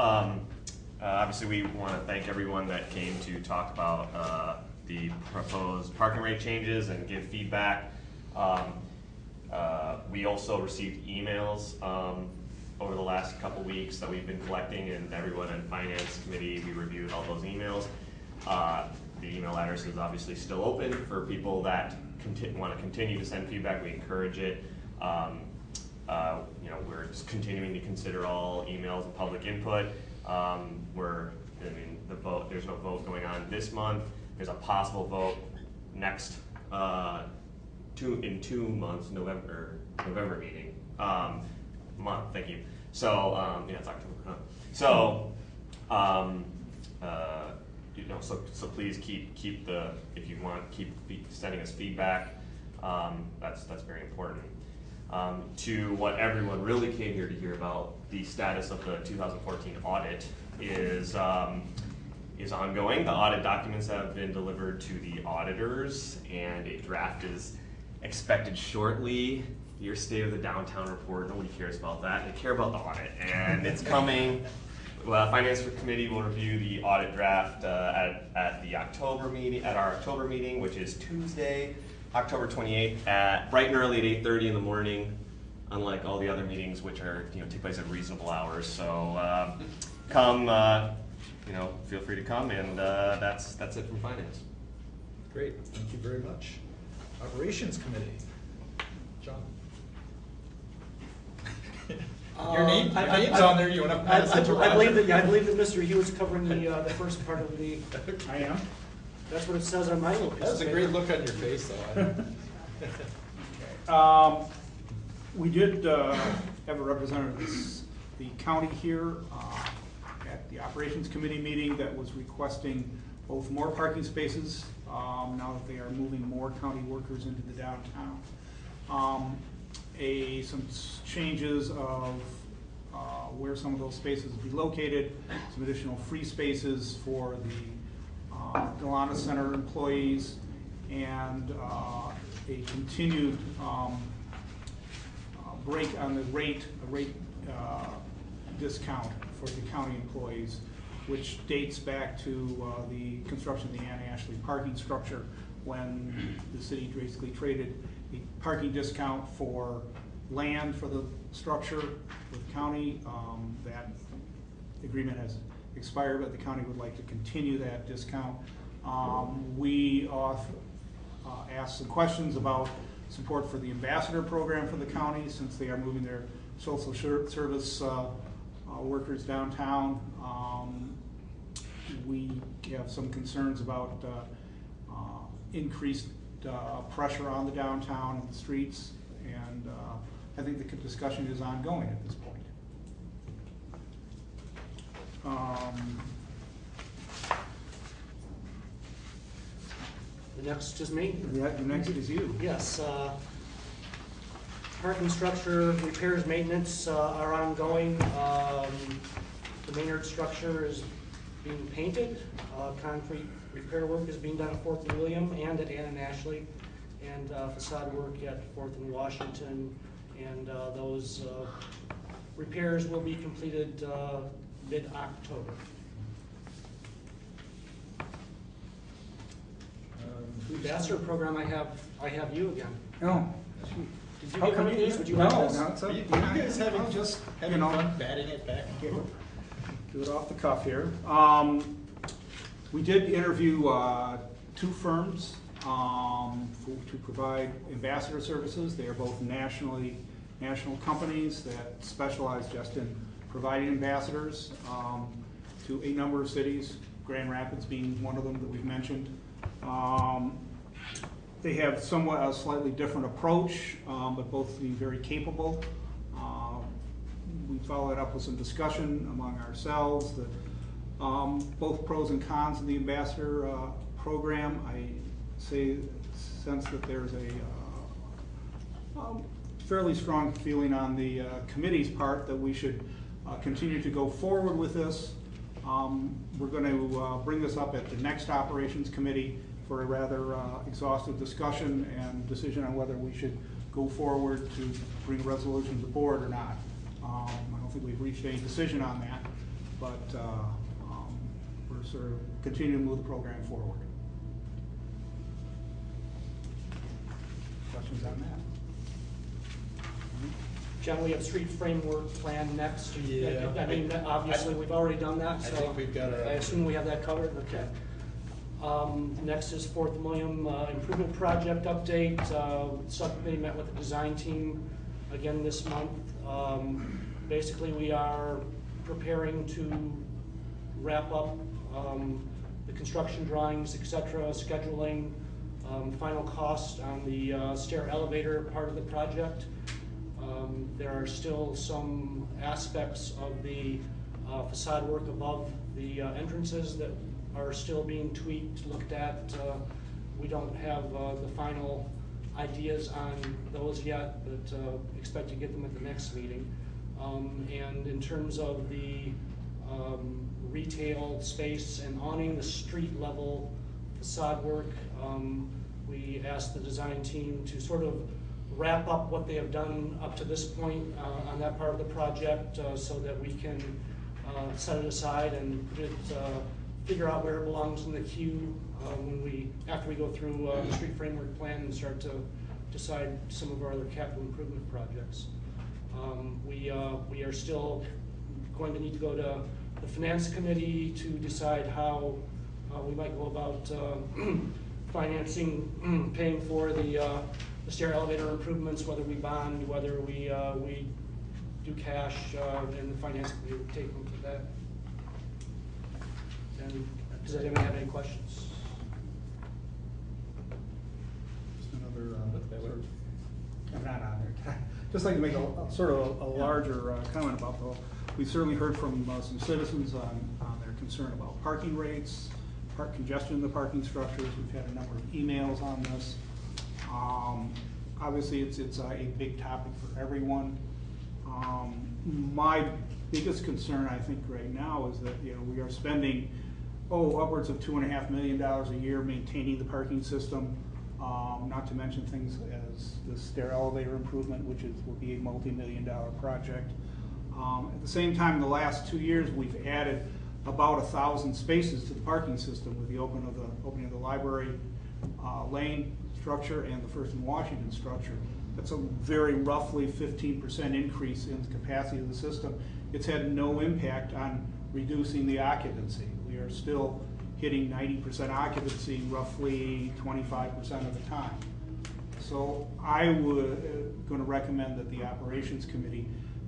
obviously we want to thank everyone that came to talk about the proposed parking rate changes and give feedback. We also received emails over the last couple weeks that we've been collecting, and everyone in Finance Committee, we reviewed all those emails. The email address is obviously still open for people that want to continue to send feedback. We encourage it. We're just continuing to consider all emails and public input. There's no vote going on this month. There's a possible vote next in 2 months, November meeting month. Thank you. So it's October. Huh? So so please keep the, if you want, keep sending us feedback. That's very important. To what everyone really came here to hear about, the status of the 2014 audit is ongoing. The audit documents have been delivered to the auditors, and a draft is expected shortly. Your State of the Downtown report, nobody cares about that. They care about the audit, and it's coming. Finance Committee will review the audit draft at the October meeting, at our October meeting, which is Tuesday, October 28th, at bright and early at 8:30 in the morning, unlike all the other meetings, which are take place at reasonable hours. So come, feel free to come, and that's it from Finance. Great, thank you very much. Operations Committee, John. Your name's on there. You want to pass it to Roger? I believe that Mr. Hewitt's covering the first part of the. I am. That's what it says on my little piece. That's a great look on your face, though. We did have a representative of the county here at the Operations Committee meeting that was requesting both more parking spaces now that they are moving more county workers into the downtown. Some changes of where some of those spaces will be located, some additional free spaces for the Delana Center employees, and a continued break on the rate discount for the county employees, which dates back to the construction of the Ann Ashley parking structure, when the city basically traded a parking discount for land for the structure with the county. That agreement has expired, but the county would like to continue that discount. We asked some questions about support for the ambassador program for the county, since they are moving their social service workers downtown. We have some concerns about increased pressure on the downtown and the streets, and I think the discussion is ongoing at this point. The next is me. The next is you. Yes. Parking structure repairs, maintenance are ongoing. The Maynard structure is being painted. Concrete repair work is being done at 4th and William and at Ann and Ashley, and facade work at 4th and Washington, and those repairs will be completed mid-October. Ambassador program, I have you again. Oh. Did you get one of these? Would you like this? No, it's Are you guys having fun batting it back and forth? Do it off the cuff here. We did interview 2 firms to provide ambassador services. They are both national companies that specialize just in providing ambassadors to a number of cities, Grand Rapids being one of them that we've mentioned. They have somewhat a slightly different approach, but both being very capable. We followed up with some discussion among ourselves, both pros and cons of the ambassador program. I sense that there's a fairly strong feeling on the committee's part that we should continue to go forward with this. We're going to bring this up at the next Operations Committee for a rather exhaustive discussion and decision on whether we should go forward to bring a resolution to the board or not. think we've reached any decision on that, but we're sort of continuing to move the program forward. Questions on that? John, we have street framework plan next. Yeah. I mean, obviously, we've already done that, I so. think we've got our- I assume we have that covered, okay. Next is Fourth Millennium Improvement Project update. Subcommittee met with the design team again this month. Basically, we are preparing to wrap up the construction drawings, et cetera, scheduling, final cost on the stair elevator part of the project. There are still some aspects of the facade work above the entrances that are still being tweaked, looked at. We don't have the final ideas on those yet, but expect to get them at the next meeting. And in terms of the retail space and awning, the street level facade work, we asked the design team to sort of wrap up what they have done up to this point on that part of the project so that we can set it aside and put it, figure out where it belongs in the queue after we go through the street framework plan and start to decide some of our other capital improvement projects. We are still going to need to go to the finance committee to decide how we might go about financing, paying for the stair elevator improvements, whether we bond, whether we do cash, and the finance committee will take them to that. And does anyone have any questions? Just another, sort of, I'm not on there. Just like to make a sort of a larger comment about we certainly heard from some citizens on their concern about parking rates, congestion in the parking structures. We've had a number of emails on this. Obviously, it's a big topic for everyone. My biggest concern, I think, right now is that we are spending upwards of $2.5 million a year maintaining the parking system. Not to mention things as the stair elevator improvement, which will be a multi-million-dollar project. At the same time, in the last 2 years, we've added about 1,000 spaces to the parking system with the opening of the library lane structure and the First and Washington structure. That's a very roughly 15% increase in the capacity of the system. It's had no impact on reducing the occupancy. We are still hitting 90% occupancy roughly 25% of the time. So I would going to recommend that the operations committee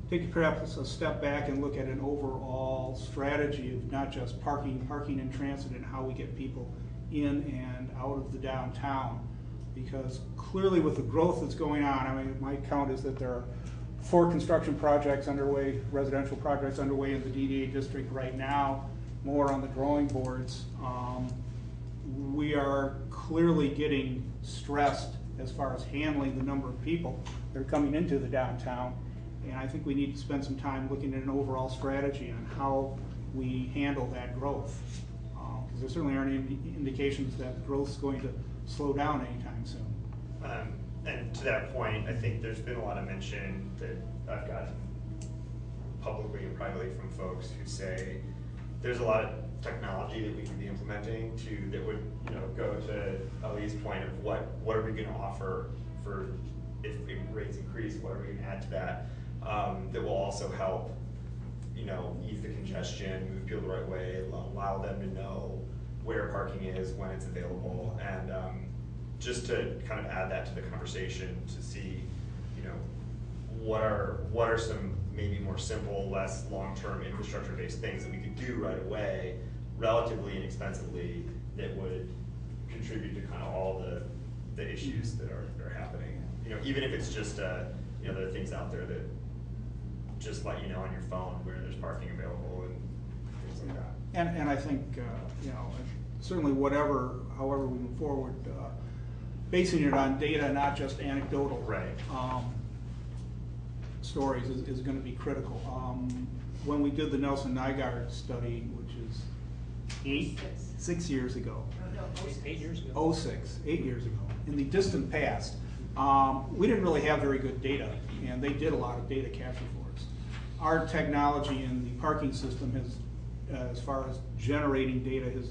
take perhaps a step back and look at an overall strategy of not just parking and transit, and how we get people in and out of the downtown. Because clearly with the growth that's going on, I mean, my count is that there are 4 construction projects underway, residential projects underway in the DDA district right now, more on the drawing boards. We are clearly getting stressed as far as handling the number of people that are coming into the downtown. And I think we need to spend some time looking at an overall strategy on how we handle that growth. Because there certainly aren't any indications that growth is going to slow down anytime soon. And to that point, I think there's been a lot of mention that I've gotten publicly and privately from folks who say there's a lot of technology that we could be implementing that would go to Ali's point of what are we going to offer for if rates increase, what are we going to add to that that will also help ease the congestion, move people the right way, allow them to know where parking is, when it's available, and just to kind of add that to the conversation to see, what are some maybe more simple, less long-term infrastructure-based things that we could do right away, relatively inexpensively, that would contribute to kind of all the issues that are happening. Even if it's just there are things out there that just let you know on your phone where there's parking available and things like that. And I think certainly however we move forward, basing it on data, not just anecdotal stories, is going to be critical. When we did the Nelson Nygaard study, which is 6 years ago. 8 years ago. 8 years ago. In the distant past, we didn't really have very good data, and they did a lot of data capture for us. our technology in the parking system has, as far as generating data, has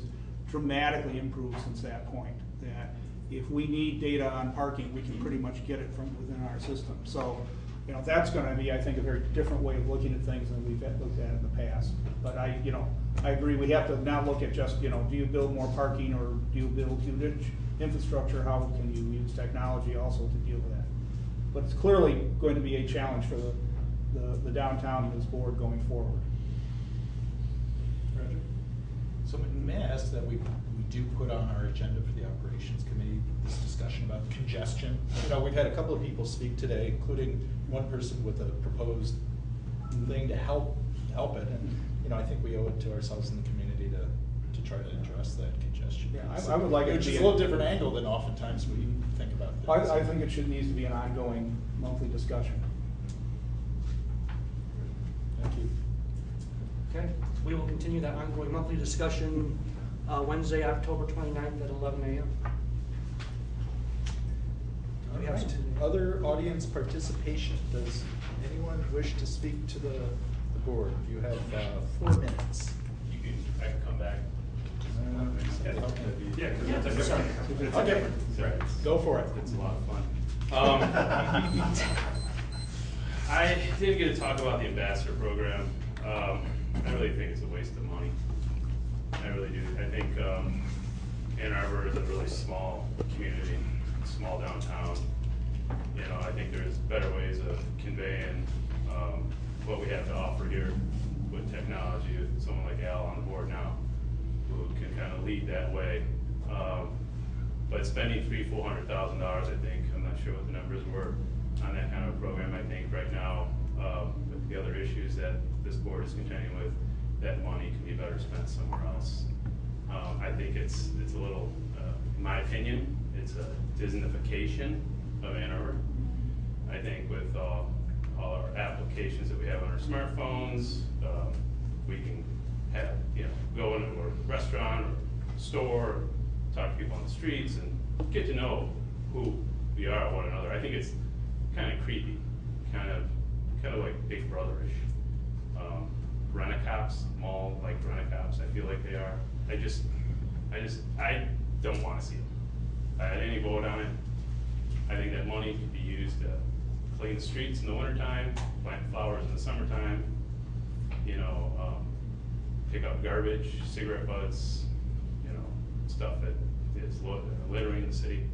dramatically improved since that point. That if we need data on parking, we can pretty much get it from within our system. So, you know, that's gonna be, I think, a very different way of looking at things than we've looked at in the past. But I agree, we have to now look at just, do you build more parking or do you build huge infrastructure? How can you use technology also to deal with that? But it's clearly going to be a challenge for the downtown and this board going forward. Roger. So may I ask that we do put on our agenda for the operations committee this discussion about congestion? We've had a couple of people speak today, including one person with a proposed thing to help it, and I think we owe it to ourselves in the community to try to address that congestion. Yeah, I would like it to Which be is a little different angle than oftentimes we think about things. I think it needs to be an ongoing monthly discussion. Thank you. Okay, we will continue that ongoing monthly discussion Wednesday, October 29th at 11 a.m. All right. Other audience participation. Does anyone wish to speak to the board? You have 4 minutes. I can come back. Yeah, because that's Okay, go for it. It's a lot of fun. I did get to talk about the ambassador program. I really think it's a waste of money. I really do. I think Ann Arbor is a really small community, small downtown. I think there's better ways of conveying what we have to offer here with technology. With someone like Al on the board now, who can kind of lead that way. But spending $300,000-400,000, I think, I'm not sure what the numbers were on that kind of a program. I think right now, with the other issues that this board is contending with, that money can be better spent somewhere else. I think it's a little, in my opinion, it's a Disneyfication of Ann Arbor. I think with all our applications that we have on our smartphones, we can have, go into a restaurant or store, talk to people on the streets, and get to know who we are, one another. I think it's kind of creepy, kind of like Big Brother-ish. Rent-a-cops, mall like rent-a-cops, I feel like they are. I don't want to see them. I had any vote on it. I think that money could be used to clean the streets in the wintertime, plant flowers in the summertime, pick up garbage, cigarette butts, stuff that is littering the city.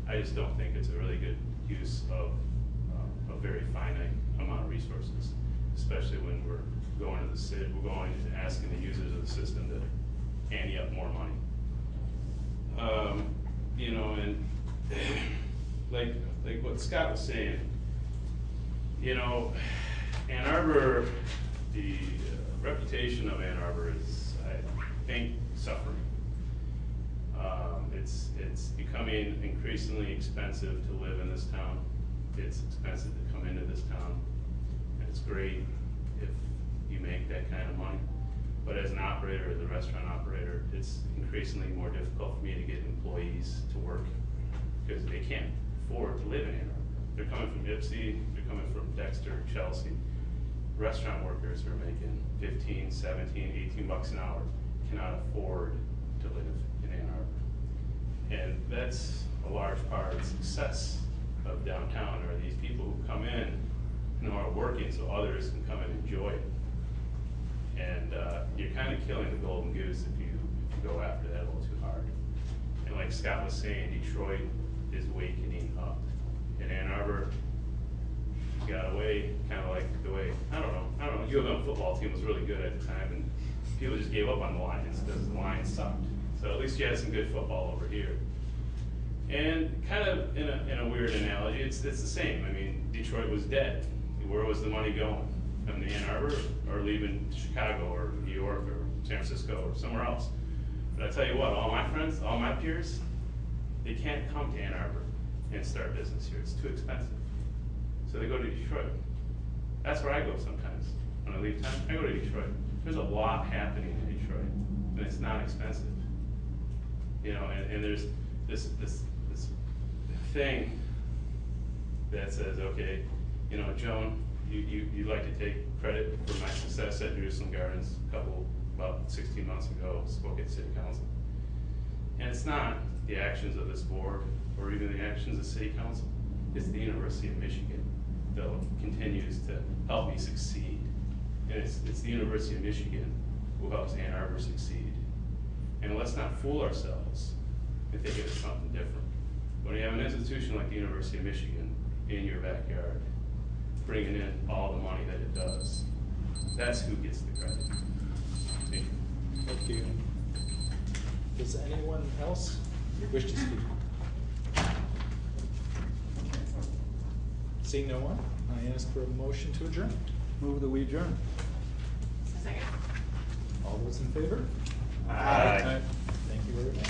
I just don't think it's a really good use of a very finite amount of resources, especially when we're going to the city, we're going and asking the users of the system to ante up more money. And like what Scott was saying, Ann Arbor, the reputation of Ann Arbor is, I think, suffering. It's becoming increasingly expensive to live in this town. It's expensive to come into this town. And it's great if you make that kind of money. But as an operator, as a restaurant operator, it's increasingly more difficult for me to get employees to work because they can't afford to live in Ann Arbor. They're coming from Ypsi, they're coming from Dexter, Chelsea. Restaurant workers are making 15, 17, 18 bucks an hour, cannot afford to live in Ann Arbor. And that's a large part of the success of downtown, are these people who come in and are working so others can come and enjoy it. And you're kind of killing the golden goose if you go after that a little too hard. And like Scott was saying, Detroit is wakening up. In Ann Arbor, got away, kind of like the way, I don't know, U of M football team was really good at the time, and people just gave up on the Lions because the Lions sucked. So at least you had some good football over here. And kind of in a weird analogy, it's the same. I mean, Detroit was dead. Where was the money going? Coming to Ann Arbor or leaving Chicago or New York or San Francisco or somewhere else? But I tell you what, all my friends, all my peers, they can't come to Ann Arbor and start business here. It's too expensive. So they go to Detroit. That's where I go sometimes. When I leave town, I go to Detroit. There's a lot happening in Detroit, and it's not expensive. And there's this thing that says, okay, Joan, you'd like to take credit for my success at Jerusalem Gardens about 16 months ago, spoke at City Council. And it's not the actions of this board or even the actions of City Council. It's the University of Michigan that continues to help me succeed. And it's the University of Michigan who helps Ann Arbor succeed. And let's not fool ourselves and think it's something different. When you have an institution like the University of Michigan in your backyard, bringing in all the money that it does, that's who gets the credit. Thank you. Thank you. Does anyone else wish to speak? Seeing no one, I ask for a motion to adjourn. Move that we adjourn. Second. All those in favor? Aye. Thank you very much.